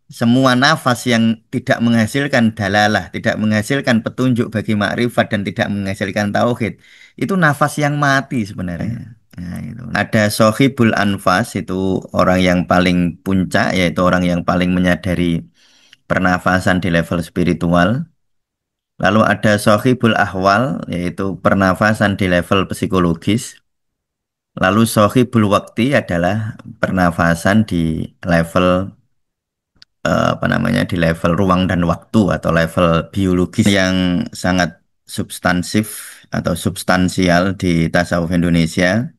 Semua nafas yang tidak menghasilkan dalalah, tidak menghasilkan petunjuk bagi makrifat dan tidak menghasilkan tauhid, itu nafas yang mati sebenarnya. Nah, itu. Ada sohibul anfas, itu orang yang paling puncak, yaitu orang yang paling menyadari pernafasan di level spiritual. Lalu ada sohibul ahwal, yaitu pernafasan di level psikologis. Lalu sohibul wakti adalah pernafasan di level apa namanya, di level ruang dan waktu atau level biologis yang sangat substansif atau substansial di tasawuf Indonesia.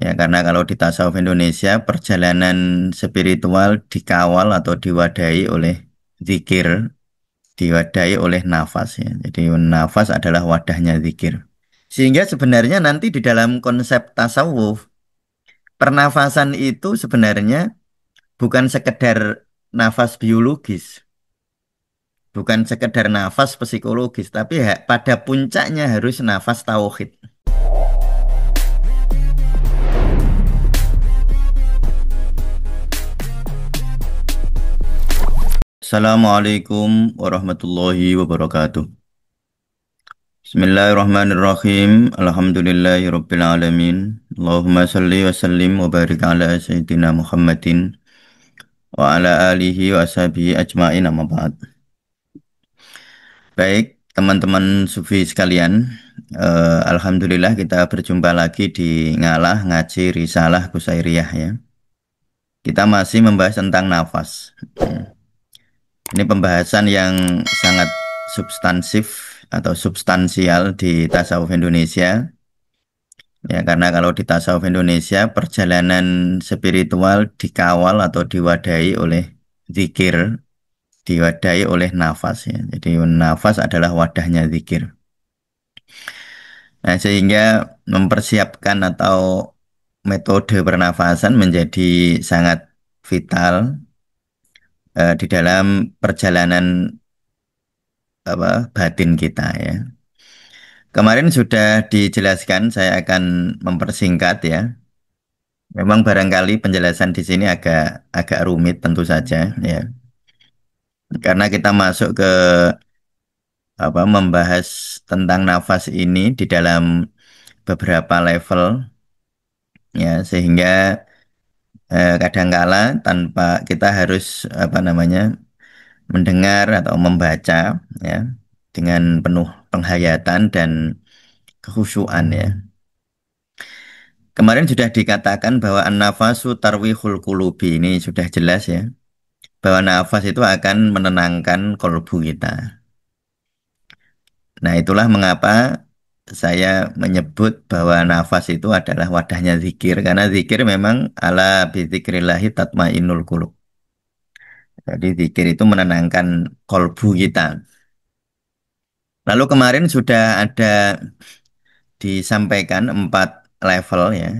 Ya, karena kalau di tasawuf Indonesia perjalanan spiritual dikawal atau diwadahi oleh zikir, diwadahi oleh nafas ya. Jadi nafas adalah wadahnya zikir. Sehingga sebenarnya nanti di dalam konsep tasawuf, pernafasan itu sebenarnya bukan sekedar nafas biologis, bukan sekedar nafas psikologis, tapi pada puncaknya harus nafas tauhid. Assalamualaikum warahmatullahi wabarakatuh. Bismillahirrahmanirrahim. Alhamdulillahirabbil alamin. Allahumma shalli wa sallim wa barik ala sayyidina Muhammadin wa ala alihi wa ashabihi ajmain, amma ba'd. Baik, teman-teman sufi sekalian, alhamdulillah kita berjumpa lagi di Ngalah Ngaji Risalah Kusairiyah ya. Kita masih membahas tentang nafas. Ini pembahasan yang sangat substansif atau substansial di tasawuf Indonesia. Ya, karena kalau di tasawuf Indonesia perjalanan spiritual dikawal atau diwadahi oleh zikir, diwadahi oleh nafas ya. Jadi nafas adalah wadahnya zikir. Nah, sehingga mempersiapkan atau metode pernafasan menjadi sangat vital di dalam perjalanan apa batin kita ya. Kemarin sudah dijelaskan, saya akan mempersingkat ya. Memang barangkali penjelasan di sini agak agak rumit tentu saja ya. Karena kita masuk ke apa membahas tentang nafas ini di dalam beberapa level ya, sehingga kadangkala tanpa kita harus apa namanya mendengar atau membaca ya dengan penuh penghayatan dan kekhusyuan ya. Kemarin sudah dikatakan bahwa an-nafasu tarwihul qulubi, ini sudah jelas ya, bahwa nafas itu akan menenangkan kolbu kita. Nah, itulah mengapa saya menyebut bahwa nafas itu adalah wadahnya zikir, karena zikir memang ala bizikrillahi tatmainnul qulub. Jadi zikir itu menenangkan kolbu kita. Lalu kemarin sudah ada disampaikan 4 level ya.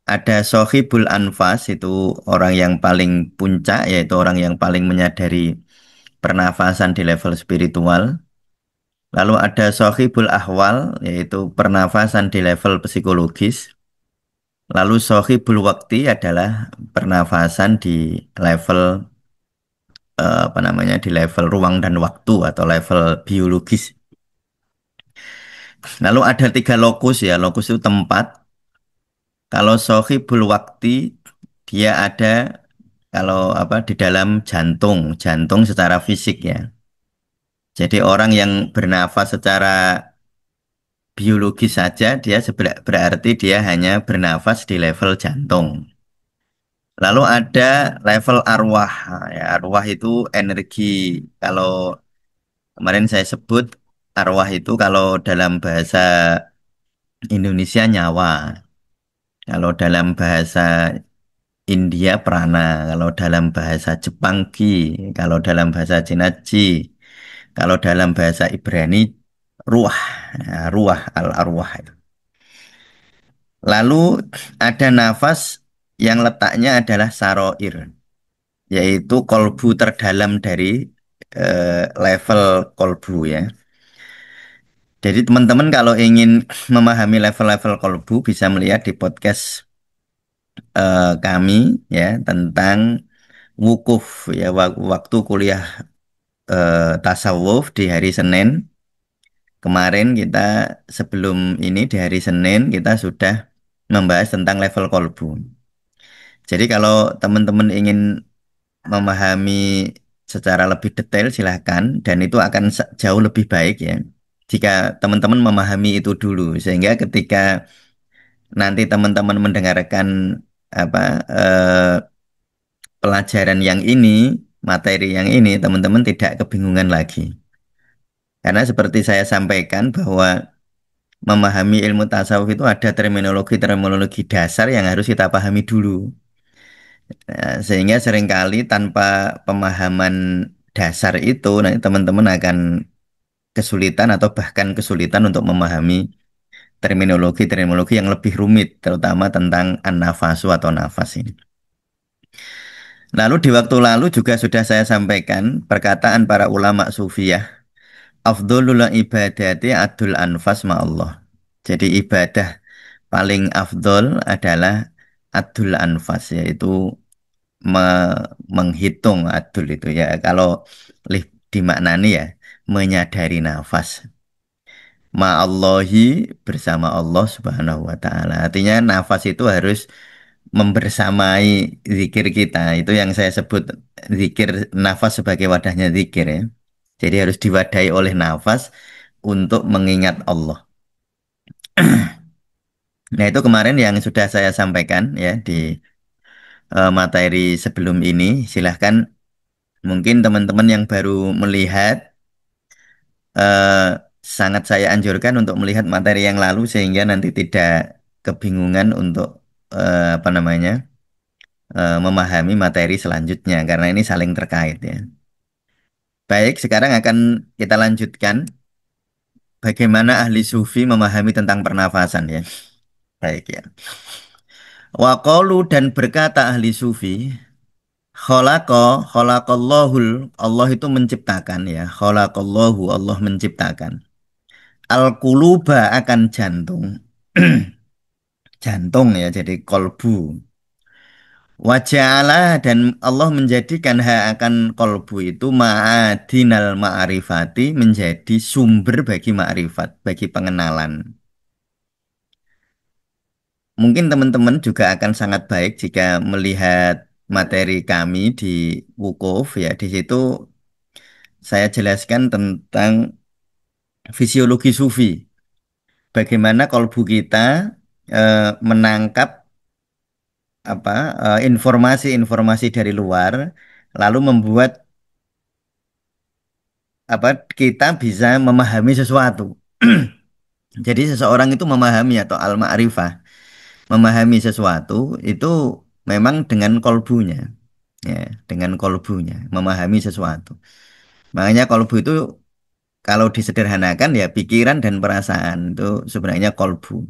Ada sohibul anfas, itu orang yang paling puncak, yaitu orang yang paling menyadari pernafasan di level spiritual. Lalu ada sohibul ahwal, yaitu pernafasan di level psikologis. Lalu sohibul wakti adalah pernafasan di level apa namanya, di level ruang dan waktu atau level biologis. Lalu ada 3 lokus ya, lokus itu tempat. Kalau sohibul wakti, dia ada kalau apa di dalam jantung, jantung secara fisik ya. Jadi orang yang bernafas secara biologis saja, dia berarti dia hanya bernafas di level jantung. Lalu ada level arwah. Nah, ya, arwah itu energi. Kalau kemarin saya sebut arwah itu kalau dalam bahasa Indonesia nyawa. Kalau dalam bahasa India prana, kalau dalam bahasa Jepang ki, kalau dalam bahasa Cina ji, kalau dalam bahasa Ibrani ruah, ya, ruah al-arwah itu. Lalu ada nafas yang letaknya adalah saroir, yaitu kolbu terdalam dari level kolbu ya. Jadi teman-teman kalau ingin memahami level-level kolbu bisa melihat di podcast kami ya tentang wukuf ya waktu kuliah tasawuf di hari Senin. Kemarin kita sebelum ini di hari Senin kita sudah membahas tentang level kolbu. Jadi kalau teman-teman ingin memahami secara lebih detail silahkan dan itu akan jauh lebih baik ya. Jika teman-teman memahami itu dulu sehingga ketika nanti teman-teman mendengarkan apa pelajaran yang ini, materi yang ini, teman-teman tidak kebingungan lagi. Karena seperti saya sampaikan bahwa memahami ilmu tasawuf itu ada terminologi-terminologi dasar yang harus kita pahami dulu. Sehingga seringkali tanpa pemahaman dasar itu, nanti teman-teman akan kesulitan atau bahkan kesulitan untuk memahami terminologi-terminologi yang lebih rumit, terutama tentang an-nafasu atau nafas ini. Lalu di waktu lalu juga sudah saya sampaikan perkataan para ulama sufiyah, afdholul ibadati adul anfas ma'allah. Jadi ibadah paling afdol adalah adul anfas, yaitu menghitung adul itu ya. Kalau dimaknani ya, menyadari nafas. Ma'allahi bersama Allah Subhanahu wa Ta'ala. Artinya nafas itu harus membersamai zikir kita. Itu yang saya sebut zikir nafas sebagai wadahnya zikir ya. Jadi harus diwadahi oleh nafas untuk mengingat Allah. Nah, itu kemarin yang sudah saya sampaikan ya di materi sebelum ini. Silahkan mungkin teman-teman yang baru melihat eh, sangat saya anjurkan untuk melihat materi yang lalu sehingga nanti tidak kebingungan untuk apa namanya memahami materi selanjutnya karena ini saling terkait ya. Baik, sekarang akan kita lanjutkan bagaimana ahli sufi memahami tentang pernafasan ya. Baik ya. Waqalu dan berkata ahli sufi, khalaqallahul Allah itu menciptakan ya. Khalaqallahu Allah menciptakan. Al-quluba akan jantung. Jantung ya, jadi kolbu. Waja'ala dan Allah menjadikan akan kolbu itu ma'adinal ma'rifati menjadi sumber bagi ma'rifat, bagi pengenalan. Mungkin teman-teman juga akan sangat baik jika melihat materi kami di Wukuf ya. Di situ saya jelaskan tentang fisiologi sufi. Bagaimana kolbu kita menangkap apa informasi-informasi dari luar lalu membuat apa kita bisa memahami sesuatu. Jadi seseorang itu memahami atau al-ma'rifah, memahami sesuatu itu memang dengan kolbunya, ya, dengan kolbunya memahami sesuatu. Makanya kolbu itu kalau disederhanakan ya pikiran dan perasaan itu sebenarnya kolbu.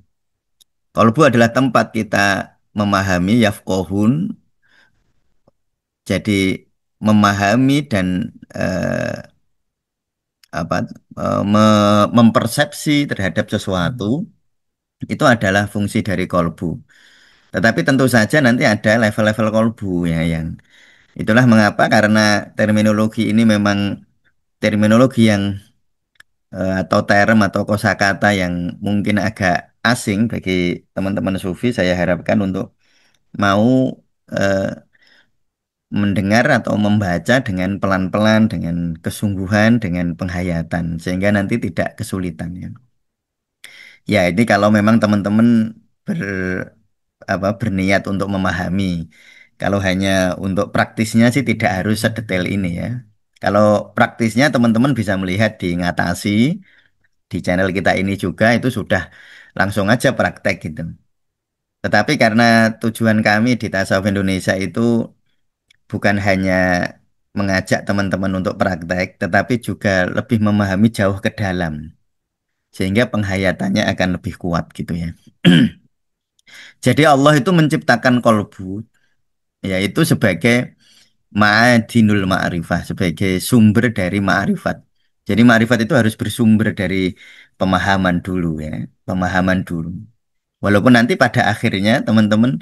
Kolbu adalah tempat kita memahami yafqahun, jadi memahami dan apa mempersepsi terhadap sesuatu itu adalah fungsi dari kolbu. Tetapi tentu saja nanti ada level-level kolbu ya yang itulah mengapa karena terminologi ini memang terminologi yang atau term atau kosakata yang mungkin agak asing bagi teman-teman sufi, saya harapkan untuk mau eh, mendengar atau membaca dengan pelan-pelan, dengan kesungguhan, dengan penghayatan sehingga nanti tidak kesulitan ya. Ya, ini kalau memang teman-teman ber, berniat untuk memahami. Kalau hanya untuk praktisnya sih tidak harus sedetail ini ya. Kalau praktisnya teman-teman bisa melihat di Ngatasi, di channel kita ini juga itu sudah langsung aja praktek gitu. Tetapi karena tujuan kami di Tasawuf Indonesia itu bukan hanya mengajak teman-teman untuk praktek, tetapi juga lebih memahami jauh ke dalam. Sehingga penghayatannya akan lebih kuat gitu ya. Jadi Allah itu menciptakan kolbu, yaitu sebagai ma'adinul ma'rifah, sebagai sumber dari ma'rifat. Jadi ma'rifat itu harus bersumber dari pemahaman dulu ya, pemahaman dulu. Walaupun nanti pada akhirnya teman-teman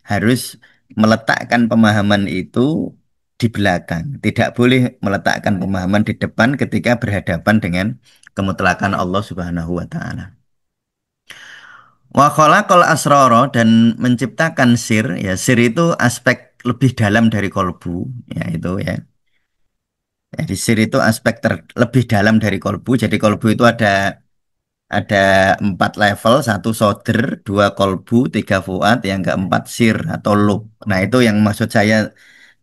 harus meletakkan pemahaman itu di belakang. Tidak boleh meletakkan pemahaman di depan ketika berhadapan dengan kemutlakan Allah Subhanahu wa taala. Wa khalaqal asrara dan menciptakan sir, ya sir itu aspek lebih dalam dari kolbu, ya itu ya. Jadi sir itu aspek lebih dalam dari kolbu. Jadi kolbu itu ada 4 level, satu soder, dua kolbu, tiga fuad, yang keempat sir atau lub. Nah itu yang maksud saya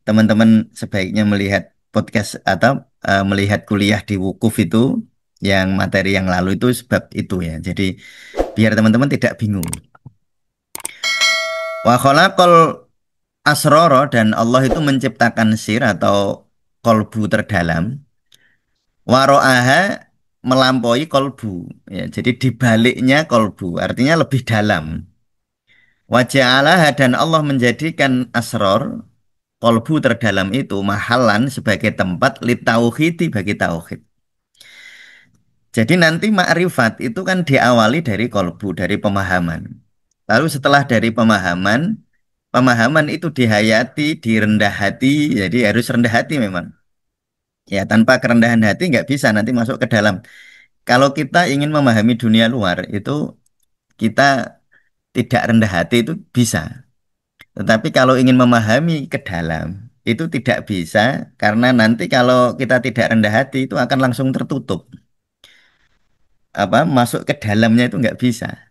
teman-teman sebaiknya melihat podcast atau melihat kuliah di Wukuf itu yang materi yang lalu itu sebab itu ya. Jadi biar teman-teman tidak bingung. Wa khalaqal asroro dan Allah itu menciptakan sir atau kolbu terdalam. Waro'aha melampaui kolbu. Ya, jadi dibaliknya kolbu, artinya lebih dalam. Waja'alaha dan Allah menjadikan asror kolbu terdalam itu mahalan sebagai tempat litauhidi bagi tauhid. Jadi nanti ma'rifat itu kan diawali dari kolbu, dari pemahaman. Lalu setelah dari pemahaman, pemahaman itu dihayati, direndah hati, jadi harus rendah hati memang. Ya, tanpa kerendahan hati nggak bisa nanti masuk ke dalam. Kalau kita ingin memahami dunia luar, itu kita tidak rendah hati itu bisa. Tetapi kalau ingin memahami ke dalam, itu tidak bisa karena nanti kalau kita tidak rendah hati itu akan langsung tertutup. Masuk ke dalamnya itu nggak bisa.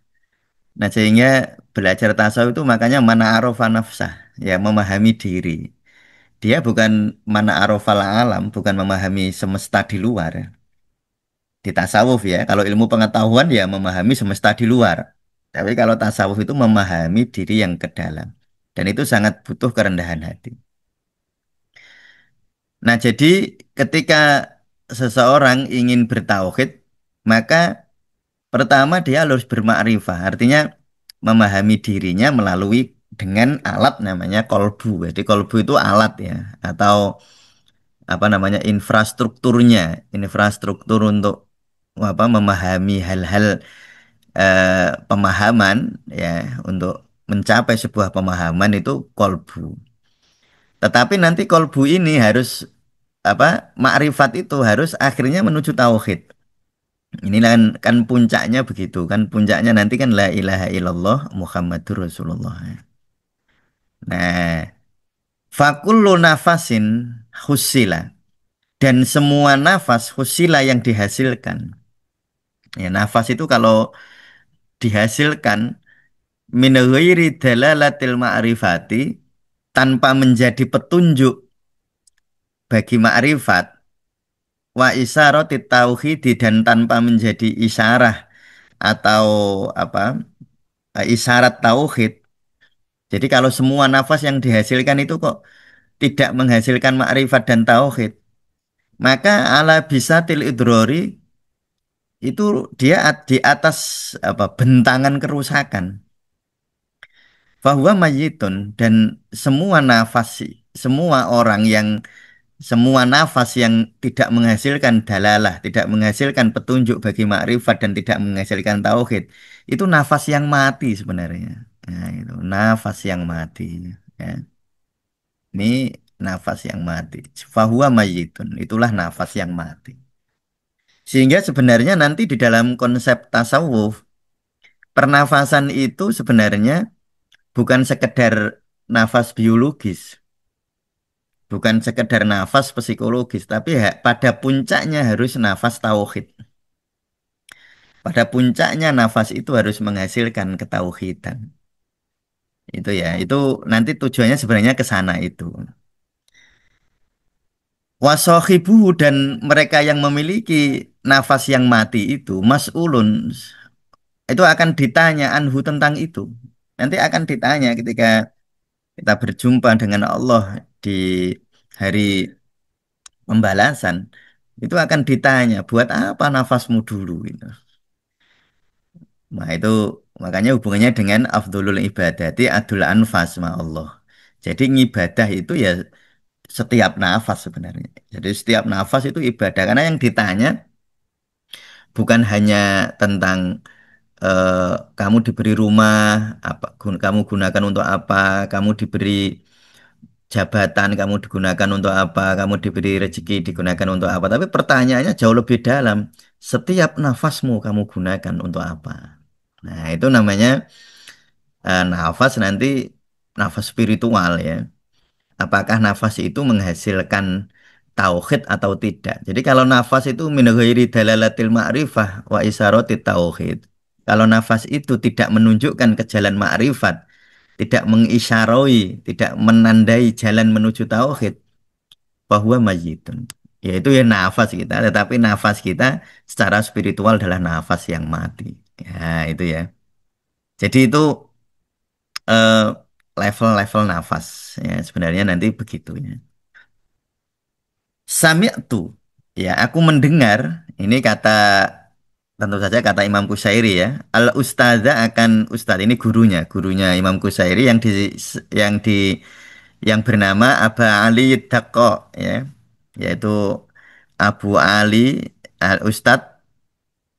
Nah, sehingga belajar tasawuf itu makanya mana arofa nafsah, ya memahami diri. Dia bukan mana arofal alam, bukan memahami semesta di luar. Di tasawuf ya, kalau ilmu pengetahuan ya memahami semesta di luar. Tapi kalau tasawuf itu memahami diri yang ke dalam. Dan itu sangat butuh kerendahan hati. Nah, jadi ketika seseorang ingin bertauhid, maka pertama dia harus bermakrifah. Artinya memahami dirinya melalui dengan alat namanya kolbu. Jadi kolbu itu alat ya, atau apa namanya infrastrukturnya, infrastruktur untuk memahami hal-hal pemahaman ya untuk mencapai sebuah pemahaman itu kolbu. Tetapi nanti kolbu ini harus makrifat itu harus akhirnya menuju tauhid. Ini kan puncaknya begitu kan puncaknya nanti kan la ilaha illallah Muhammadur Rasulullah. Nah, fakullu nafasin husila dan semua nafas husila yang dihasilkan. Ya, nafas itu kalau dihasilkan min ghairi dalalatil ma'rifati tanpa menjadi petunjuk bagi ma'rifat wa isarati tauhidi dan tanpa menjadi isyarah atau apa isyarat tauhid. Jadi kalau semua nafas yang dihasilkan itu kok tidak menghasilkan ma'rifat dan tauhid, maka ala bisa til idrori itu dia di atas bentangan kerusakan. Fahuwa mayitun dan semua nafas semua orang yang semua nafas yang tidak menghasilkan dalalah, tidak menghasilkan petunjuk bagi makrifat dan tidak menghasilkan tauhid, itu nafas yang mati sebenarnya. Nah, itu nafas yang mati. Ya. Ini nafas yang mati. Fahuwa mayitun, itulah nafas yang mati. Sehingga sebenarnya nanti di dalam konsep tasawuf, pernafasan itu sebenarnya bukan sekedar nafas biologis. Bukan sekedar nafas psikologis, tapi pada puncaknya harus nafas tauhid. Pada puncaknya nafas itu harus menghasilkan ketauhidan. Itu ya, itu nanti tujuannya sebenarnya ke sana itu. Wasohibuhu dan mereka yang memiliki nafas yang mati itu, mas'ulun, itu akan ditanya anhu tentang itu. Nanti akan ditanya ketika kita berjumpa dengan Allah di hari pembalasan itu akan ditanya buat apa nafasmu dulu itu. Nah itu makanya hubungannya dengan afdholul ibadati adul anfas ma Allah. Jadi ngibadah itu ya setiap nafas sebenarnya. Jadi setiap nafas itu ibadah karena yang ditanya bukan hanya tentang eh, kamu diberi rumah apa kamu gunakan untuk apa, kamu diberi jabatan kamu digunakan untuk apa, kamu diberi rezeki digunakan untuk apa. Tapi pertanyaannya jauh lebih dalam. Setiap nafasmu kamu gunakan untuk apa? Nah, itu namanya nafas nanti nafas spiritual ya. Apakah nafas itu menghasilkan tauhid atau tidak? Jadi kalau nafas itu min ghairi dalalatil ma'rifah wa isyarotit tauhid. Kalau nafas itu tidak menunjukkan ke jalan ma'rifat, tidak mengisyaroi, tidak menandai jalan menuju tauhid, bahwa majitun. Yaitu ya nafas kita, tetapi nafas kita secara spiritual adalah nafas yang mati. Ya, itu ya. Jadi itu eh, level-level nafas ya sebenarnya nanti begitu ya. Sami'tu. Ya, aku mendengar ini kata tentu saja kata Imam Kusyairi ya. Al ustazah akan ustadz ini gurunya Imam Kusyairi yang di yang bernama Aba Ali Daqqa ya. Yaitu Abu Ali Al Ustadz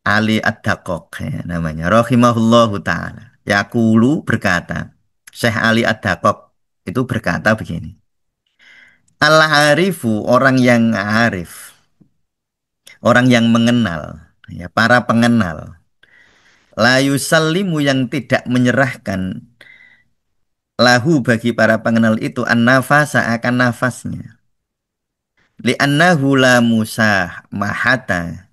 Ali Ad-Daqqaq ya, namanya. Rahimahullahu taala. Yaqulu berkata, Syekh Ali Ad-Daqqaq itu berkata begini. Al-arifu orang yang arif, orang yang mengenal, ya, para pengenal. La yusallimu yang tidak menyerahkan lahu bagi para pengenal itu an-nafasa akan nafasnya. Li'annahu la musah mahata.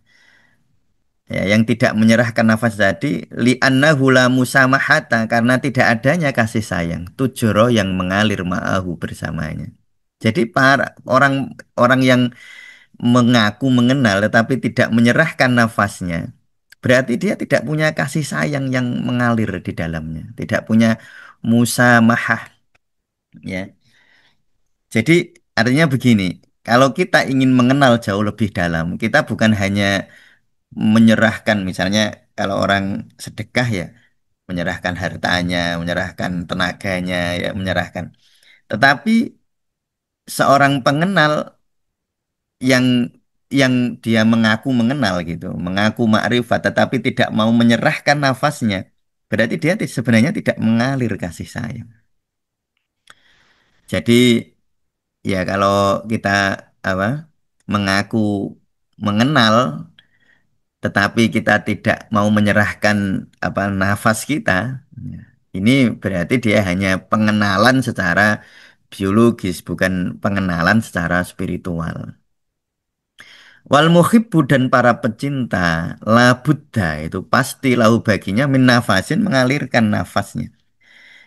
Ya, yang tidak menyerahkan nafas tadi li'annahu la musamahata karena tidak adanya kasih sayang tujro yang mengalir ma'ahu bersamanya. Jadi para orang orang yang mengaku mengenal tetapi tidak menyerahkan nafasnya, berarti dia tidak punya kasih sayang yang mengalir di dalamnya, tidak punya musamahah ya. Jadi artinya begini, kalau kita ingin mengenal jauh lebih dalam, kita bukan hanya menyerahkan misalnya kalau orang sedekah ya, menyerahkan hartanya, menyerahkan tenaganya ya, menyerahkan. Tetapi seorang pengenal yang dia mengaku mengenal gitu, mengaku makrifat tetapi tidak mau menyerahkan nafasnya, berarti dia sebenarnya tidak mengalir kasih sayang. Jadi ya kalau kita apa mengaku mengenal tetapi kita tidak mau menyerahkan apa nafas kita, ya, ini berarti dia hanya pengenalan secara biologis, bukan pengenalan secara spiritual. Wal muhibbu dan para pecinta la buddha itu pasti lahu baginya min nafasin mengalirkan nafasnya.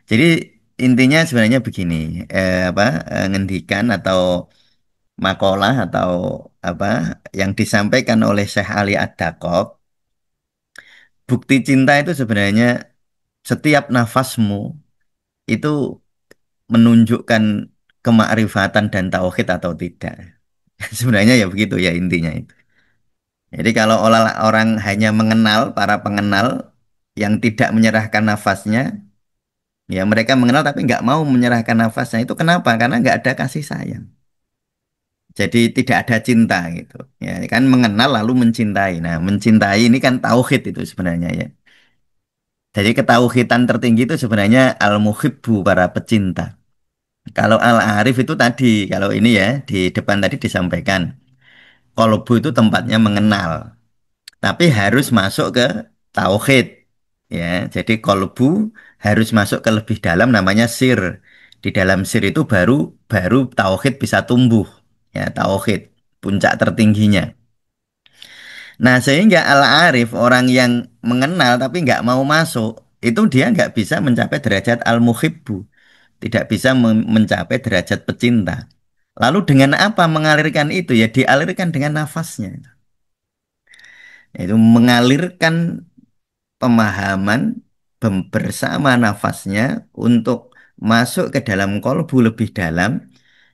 Jadi intinya sebenarnya begini, ngendikan atau makalah atau apa yang disampaikan oleh Syekh Ali Ad-Daqqaq, bukti cinta itu sebenarnya setiap nafasmu itu menunjukkan kemakrifatan dan tauhid atau tidak. Sebenarnya ya begitu ya intinya itu. Jadi kalau orang hanya mengenal, para pengenal yang tidak menyerahkan nafasnya, ya mereka mengenal tapi nggak mau menyerahkan nafasnya. Itu kenapa? Karena nggak ada kasih sayang. Jadi tidak ada cinta gitu. Ya kan mengenal lalu mencintai. Nah mencintai ini kan tauhid itu sebenarnya ya. Jadi ketauhidan tertinggi itu sebenarnya al-muhibbu para pecinta. Kalau al-arif itu tadi, kalau ini ya di depan tadi disampaikan. Kolbu itu tempatnya mengenal. Tapi harus masuk ke tauhid ya. Jadi kolbu harus masuk ke lebih dalam namanya sir. Di dalam sir itu baru baru tauhid bisa tumbuh ya tauhid puncak tertingginya. Nah sehingga al-arif orang yang mengenal tapi nggak mau masuk itu dia nggak bisa mencapai derajat al-muhibbu, tidak bisa mencapai derajat pecinta. Lalu dengan apa mengalirkan itu ya dialirkan dengan nafasnya, yaitu mengalirkan pemahaman bersama nafasnya untuk masuk ke dalam kolbu lebih dalam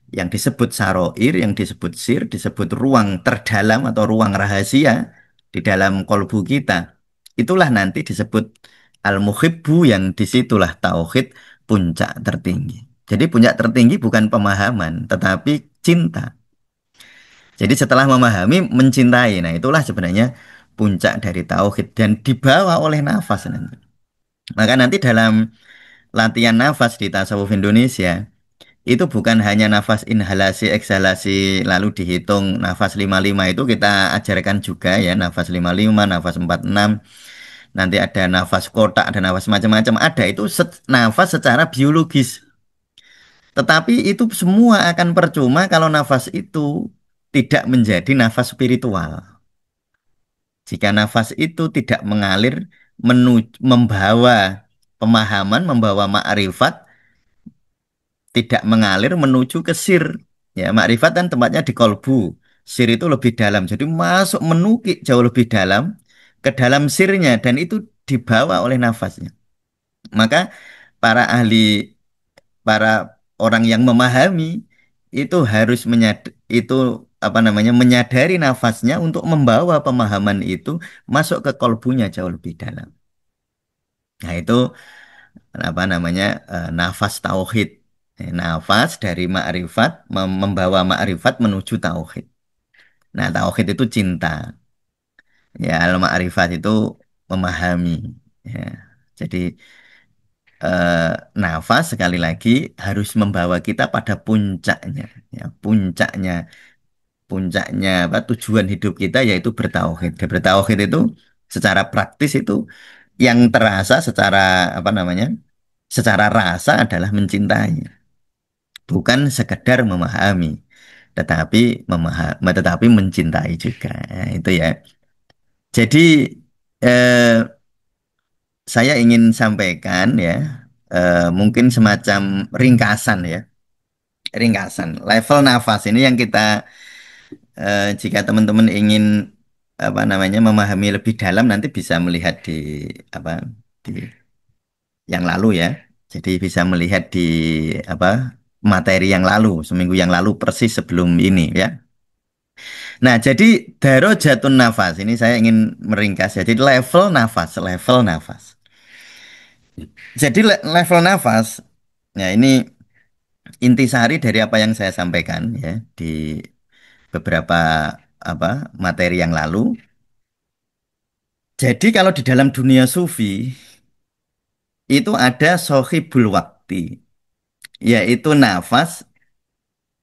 yang disebut saroir, yang disebut sir, disebut ruang terdalam atau ruang rahasia di dalam kolbu kita. Itulah nanti disebut al-muhibbu yang disitulah tauhid puncak tertinggi. Jadi puncak tertinggi bukan pemahaman, tetapi cinta. Jadi setelah memahami, mencintai. Nah itulah sebenarnya puncak dari tauhid dan dibawa oleh nafas nanti. Maka nanti dalam latihan nafas di tasawuf Indonesia Itu bukan hanya nafas inhalasi, eksalasi, lalu dihitung nafas 55 itu kita ajarkan juga ya, nafas 55, nafas 46, nanti ada nafas kotak, ada nafas macam-macam, ada itu nafas secara biologis. Tetapi itu semua akan percuma kalau nafas itu tidak menjadi nafas spiritual. Jika nafas itu tidak mengalir, membawa pemahaman, membawa ma'rifat, tidak mengalir menuju ke sir. Ya, makrifat kan tempatnya di kolbu. Sir itu lebih dalam. Jadi masuk menukik jauh lebih dalam ke dalam sirnya dan itu dibawa oleh nafasnya. Maka para ahli, para orang yang memahami itu harus itu apa namanya menyadari nafasnya untuk membawa pemahaman itu masuk ke kolbunya jauh lebih dalam. Nah, itu apa namanya nafas tauhid. Nafas dari ma'rifat membawa ma'rifat menuju tauhid. Nah, tauhid itu cinta. Ya, al-ma'rifat itu memahami. Ya. Jadi nafas sekali lagi harus membawa kita pada puncaknya. Ya, puncaknya apa tujuan hidup kita yaitu bertauhid. Dan bertauhid itu secara praktis itu yang terasa secara apa namanya? Secara rasa adalah mencintai. Bukan sekedar memahami, tetapi mencintai juga. Nah, itu ya. Jadi eh, saya ingin sampaikan ya, mungkin semacam ringkasan ya, ringkasan level nafas ini yang kita jika teman-teman ingin apa namanya memahami lebih dalam nanti bisa melihat di apa di yang lalu ya. Jadi bisa melihat di apa materi yang lalu, seminggu yang lalu persis sebelum ini ya. Nah, jadi darajatun nafas ini saya ingin meringkas ya. Jadi level nafas. Jadi level nafas, ya ini intisari dari apa yang saya sampaikan ya di beberapa apa materi yang lalu. Jadi kalau di dalam dunia sufi itu ada sohibul wakti, yaitu nafas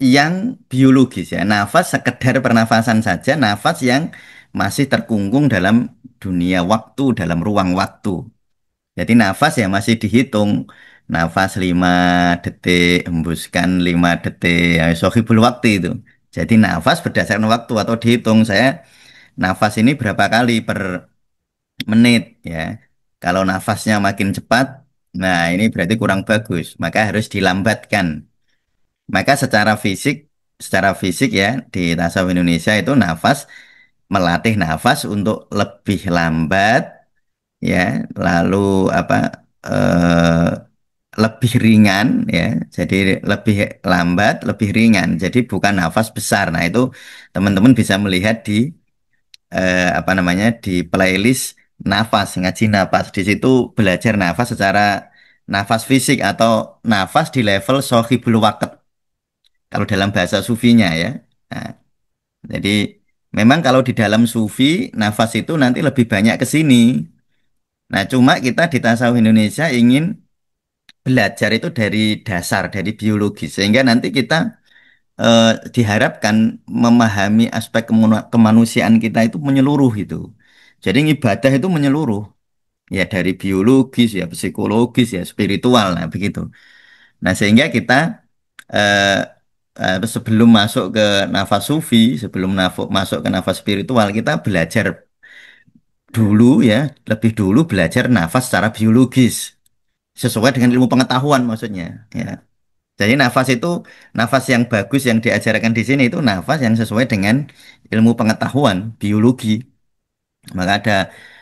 yang biologis ya. Nafas sekedar pernafasan saja, nafas yang masih terkungkung dalam dunia waktu, dalam ruang waktu. Jadi nafas ya masih dihitung. Nafas 5 detik, hembuskan 5 detik, ya, sohibul waktu itu. Jadi nafas berdasarkan waktu atau dihitung saya nafas ini berapa kali per menit ya. Kalau nafasnya makin cepat, nah ini berarti kurang bagus, maka harus dilambatkan. Maka secara fisik ya di tasawuf Indonesia itu nafas melatih nafas untuk lebih lambat ya, lalu apa eh, lebih ringan ya. Jadi lebih lambat, lebih ringan. Jadi bukan nafas besar. Nah, itu teman-teman bisa melihat di apa namanya di playlist nafas, ngaji nafas. Di situ belajar nafas secara nafas fisik atau nafas di level sohibul waqt. Kalau dalam bahasa sufinya ya. Nah, jadi memang kalau di dalam sufi nafas itu nanti lebih banyak ke sini. Nah, cuma kita di tasawuf Indonesia ingin belajar itu dari dasar, dari biologi, sehingga nanti kita eh, diharapkan memahami aspek kemanusiaan kita itu menyeluruh itu. Jadi ibadah itu menyeluruh, ya dari biologis, ya psikologis, ya spiritual, nah begitu. Nah, sehingga kita eh, sebelum masuk ke nafas sufi, sebelum masuk ke nafas spiritual, kita belajar dulu ya, lebih dulu belajar nafas secara biologis, sesuai dengan ilmu pengetahuan maksudnya. Ya. Jadi nafas itu nafas yang bagus yang diajarkan di sini itu nafas yang sesuai dengan ilmu pengetahuan biologi. Maka ada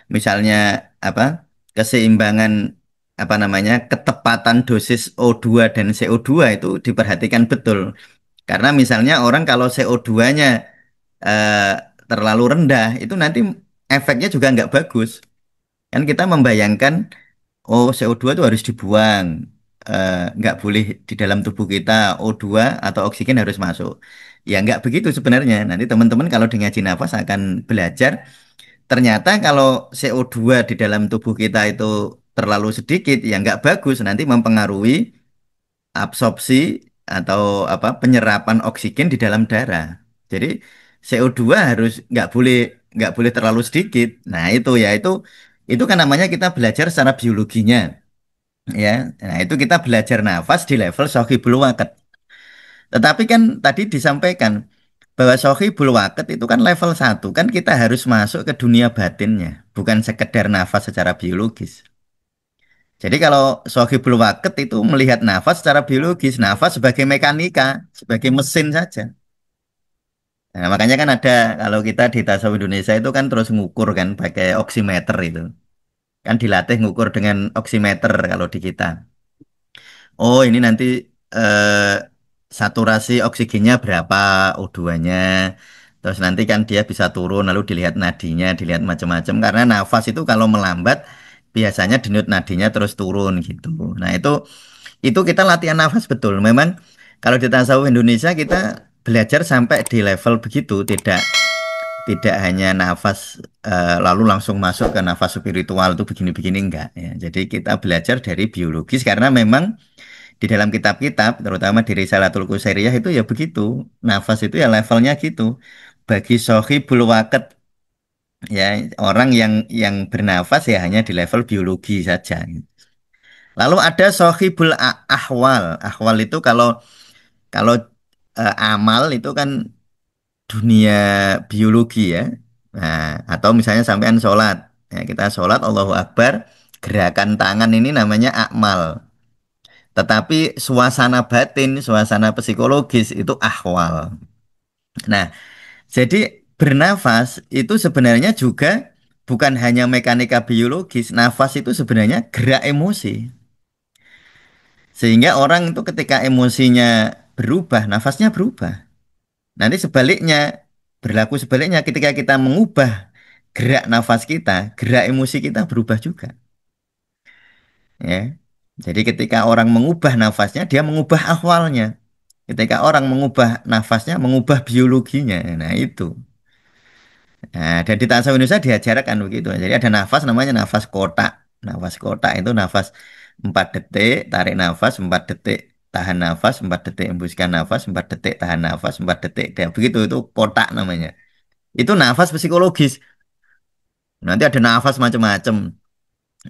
misalnya apa keseimbangan apa namanya ketepatan dosis O2 dan CO2 itu diperhatikan betul. Karena misalnya orang kalau CO2-nya eh, terlalu rendah itu nanti efeknya juga nggak bagus. Kan kita membayangkan oh, CO2 itu harus dibuang. Nggak boleh di dalam tubuh kita O2 atau oksigen harus masuk. Ya nggak begitu sebenarnya. Nanti teman-teman kalau di ngaji nafas akan belajar. Ternyata kalau CO2 di dalam tubuh kita itu terlalu sedikit, ya nggak bagus. Nanti mempengaruhi absorpsi atau apa penyerapan oksigen di dalam darah. Jadi CO2 harus nggak boleh terlalu sedikit. Nah itu kan namanya kita belajar secara biologinya ya. Nah itu kita belajar nafas di level sohibul waqt. Tetapi kan tadi disampaikan bahwa sohibul waqt itu kan level satu kan kita harus masuk ke dunia batinnya, bukan sekedar nafas secara biologis. Jadi kalau sohibul waqt itu melihat nafas secara biologis, nafas sebagai mekanika, sebagai mesin saja. Nah, makanya kan ada kalau kita di tasawuf Indonesia itu kan terus ngukur kan pakai oximeter itu. Kan dilatih ngukur dengan oximeter kalau di kita. Oh, ini nanti eh, saturasi oksigennya berapa O2-nya. Terus nanti kan dia bisa turun lalu dilihat nadinya, dilihat macam-macam karena nafas itu kalau melambat biasanya denyut nadinya terus turun gitu. Nah, itu kita latihan nafas betul. Memang kalau di tasawuf Indonesia kita belajar sampai di level begitu, tidak tidak hanya nafas lalu langsung masuk ke nafas spiritual itu begini-begini enggak ya. Jadi kita belajar dari biologis karena memang di dalam kitab-kitab terutama di Risalatul Qusairiyah itu ya begitu. Nafas itu ya levelnya gitu. Bagi sohibul waqt ya orang yang bernafas ya hanya di level biologi saja. Lalu ada sohibul ahwal. Ahwal itu kalau amal itu kan dunia biologi ya. Nah, atau misalnya sampean sholat. Ya, kita sholat Allahu Akbar, gerakan tangan ini namanya akmal. Tetapi suasana batin, suasana psikologis itu ahwal. Nah, jadi bernafas itu sebenarnya juga bukan hanya mekanika biologis, nafas itu sebenarnya gerak emosi. Sehingga orang itu ketika emosinya berubah, nafasnya berubah. Nanti sebaliknya, berlaku sebaliknya ketika kita mengubah gerak nafas kita, gerak emosi kita berubah juga. Ya. Jadi ketika orang mengubah nafasnya, dia mengubah ahwalnya. Ketika orang mengubah nafasnya, mengubah biologinya. Nah itu. Nah, dan di tasawuf Indonesia diajarkan begitu. Jadi ada nafas namanya nafas kotak. Nafas kotak itu nafas 4 detik, tarik nafas 4 detik, tahan nafas 4 detik, hembuskan nafas 4 detik, tahan nafas 4 detik. Ya, begitu itu kotak namanya. Itu nafas psikologis. Nanti ada nafas macam-macam.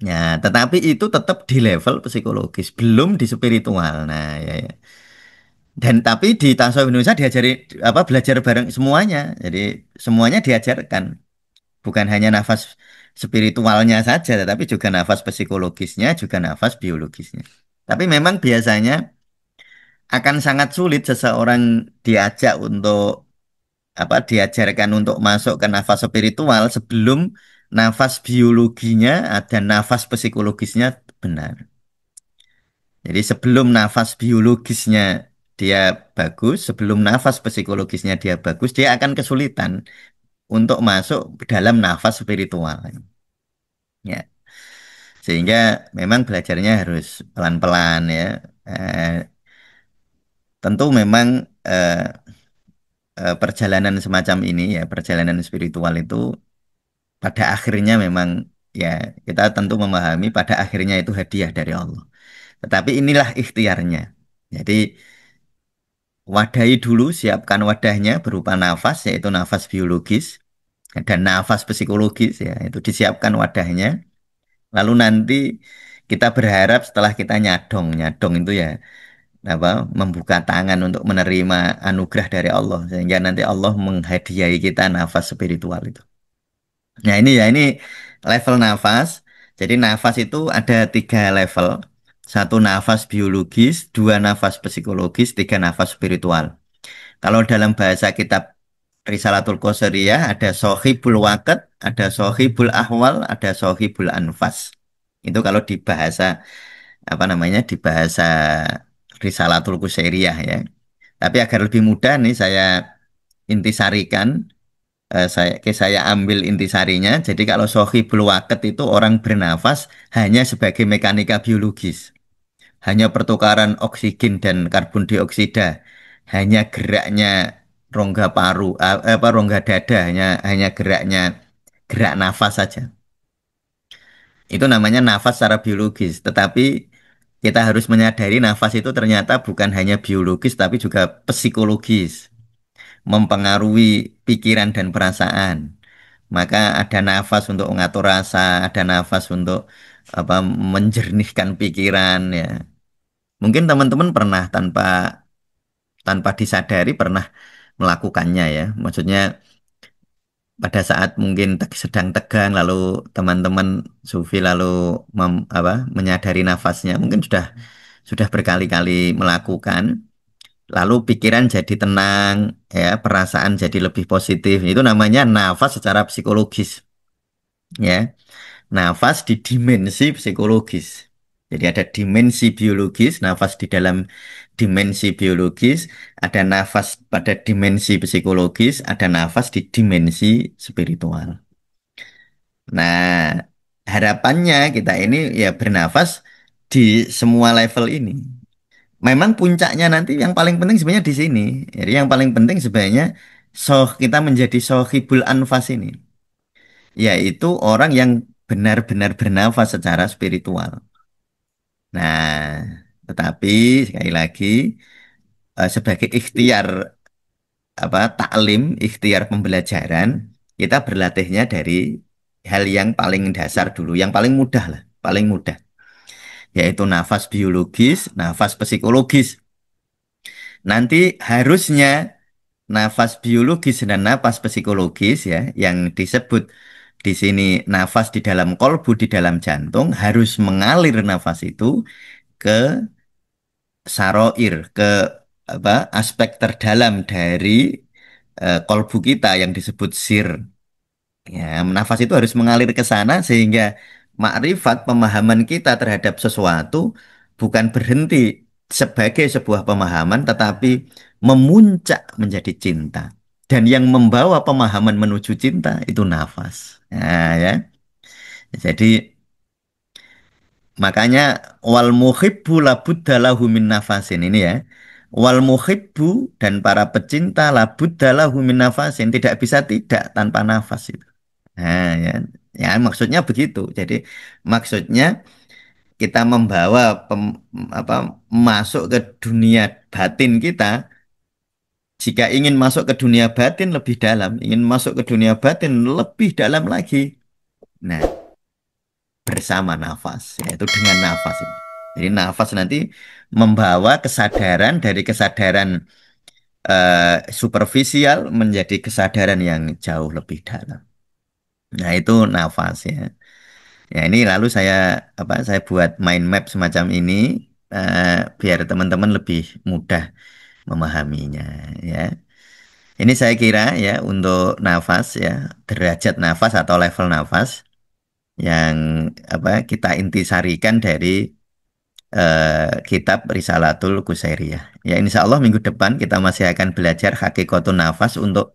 Ya, tetapi itu tetap di level psikologis, belum di spiritual. Nah, ya, ya. Dan tapi di tasawuf Indonesia diajari apa belajar bareng semuanya. Jadi semuanya diajarkan, bukan hanya nafas spiritualnya saja, tetapi juga nafas psikologisnya, juga nafas biologisnya. Tapi memang biasanya akan sangat sulit seseorang diajak untuk apa diajarkan untuk masuk ke nafas spiritual sebelum nafas biologinya dan nafas psikologisnya benar. Jadi sebelum nafas biologisnya dia bagus, sebelum nafas psikologisnya dia bagus, dia akan kesulitan untuk masuk ke dalam nafas spiritual. Ya, sehingga memang belajarnya harus pelan-pelan ya. Eh, tentu memang eh, perjalanan semacam ini ya, perjalanan spiritual itu pada akhirnya memang ya kita tentu memahami pada akhirnya itu hadiah dari Allah. Tetapi inilah ikhtiarnya. Jadi wadahi dulu, siapkan wadahnya berupa nafas, yaitu nafas biologis dan nafas psikologis ya, itu disiapkan wadahnya. Lalu nanti kita berharap setelah kita nyadong, nyadong itu ya apa membuka tangan untuk menerima anugerah dari Allah sehingga nanti Allah menghadiahi kita nafas spiritual itu. Nah ini level nafas. Jadi nafas itu ada 3 level. Satu nafas biologis, 2 nafas psikologis, 3 nafas spiritual. Kalau dalam bahasa kitab Risalatul Qasariyah ada sohibul waqt, ada sohibul ahwal, ada sohibul anfas. Itu kalau di bahasa apa namanya di bahasa Risalatul Qasariyah ya. Tapi agar lebih mudah nih saya intisarikan saya ambil intisarinya. Jadi kalau sohibul waqt itu orang bernafas hanya sebagai mekanika biologis, hanya pertukaran oksigen dan karbon dioksida, hanya geraknya rongga paru, apa rongga dada, hanya geraknya gerak nafas saja. Itu namanya nafas secara biologis. Tetapi Kita harus menyadari nafas itu ternyata bukan hanya biologis tapi juga psikologis, mempengaruhi pikiran dan perasaan. Maka ada nafas untuk mengatur rasa, ada nafas untuk apa menjernihkan pikiran ya. Mungkin teman-teman pernah tanpa tanpa disadari pernah melakukannya ya. Maksudnya pada saat mungkin sedang tegang lalu teman-teman sufi lalu menyadari nafasnya mungkin sudah berkali-kali melakukan lalu pikiran jadi tenang ya perasaan jadi lebih positif itu namanya nafas secara psikologis ya nafas di dimensi psikologis jadi ada dimensi biologis nafas di dalam dimensi biologis ada nafas pada dimensi psikologis ada nafas di dimensi spiritual. Nah, harapannya kita ini ya bernafas di semua level ini. Memang puncaknya nanti yang paling penting sebenarnya di sini. Jadi yang paling penting sebenarnya kita menjadi sohibul anfas ini, yaitu orang yang benar-benar bernafas secara spiritual. Nah, tetapi sekali lagi sebagai ikhtiar taklim, ikhtiar pembelajaran, kita berlatihnya dari hal yang paling dasar dulu, yang paling mudah lah, paling mudah, yaitu nafas biologis, nafas psikologis. Nanti harusnya nafas biologis dan nafas psikologis ya, yang disebut di sini nafas di dalam kolbu, di dalam jantung, harus mengalir nafas itu ke saroir, ke aspek terdalam dari kolbu kita yang disebut sir. Ya, nafas itu harus mengalir ke sana sehingga makrifat pemahaman kita terhadap sesuatu bukan berhenti sebagai sebuah pemahaman tetapi memuncak menjadi cinta. Dan yang membawa pemahaman menuju cinta itu nafas. Nah, ya. Jadi makanya wal muhibbu labudda lahu min nafasin ini ya. Wal muhibbu dan para pecinta labudda lahu min nafasin tidak bisa tidak tanpa nafas itu. Nah, ya, ya maksudnya begitu. Jadi maksudnya kita membawa apa masuk ke dunia batin kita. Jika ingin masuk ke dunia batin lebih dalam, ingin masuk ke dunia batin lebih dalam lagi. Nah, bersama nafas, yaitu dengan nafas ini. Jadi nafas nanti membawa kesadaran dari kesadaran superficial menjadi kesadaran yang jauh lebih dalam. Nah, itu nafas ya. Ya ini lalu saya buat mind map semacam ini eh, biar teman-teman lebih mudah memahaminya ya. Ini saya kira ya untuk nafas ya derajat nafas atau level nafas yang kita intisarikan dari kitab Risalatul Qusairiyah. Ya insya Allah minggu depan kita masih akan belajar hakikatun nafas untuk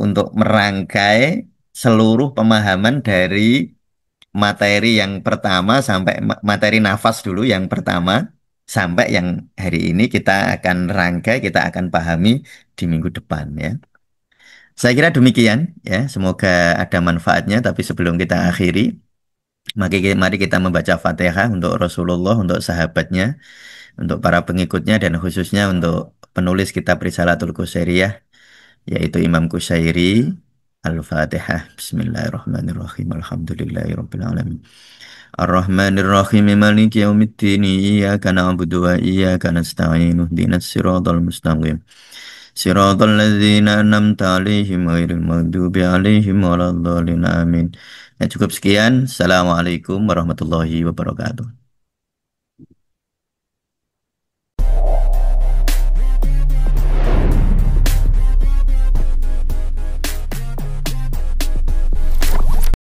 untuk merangkai seluruh pemahaman dari materi yang pertama sampai materi nafas dulu yang pertama sampai yang hari ini kita akan rangkai, kita akan pahami di minggu depan ya. Saya kira demikian ya. Semoga ada manfaatnya. Tapi sebelum kita akhiri, mari kita membaca Fatihah untuk Rasulullah, untuk sahabatnya, untuk para pengikutnya dan khususnya untuk penulis kitab Risalatul Qusairiyah yaitu Imam Qushairi. Al-Fatihah. Bismillahirrahmanirrahim. Alhamdulillahirabbil alamin. Ar-Rahmanir-Rahim Maliki yaumiddin Iyyaka na'budu wa iyyaka nasta'in Ihdinas siratal mustaqim Siratal ladzina an'amta 'alaihim ghairil maghdubi 'alaihim waladdallin amin. Ya cukup sekian. Assalamualaikum warahmatullahi wabarakatuh.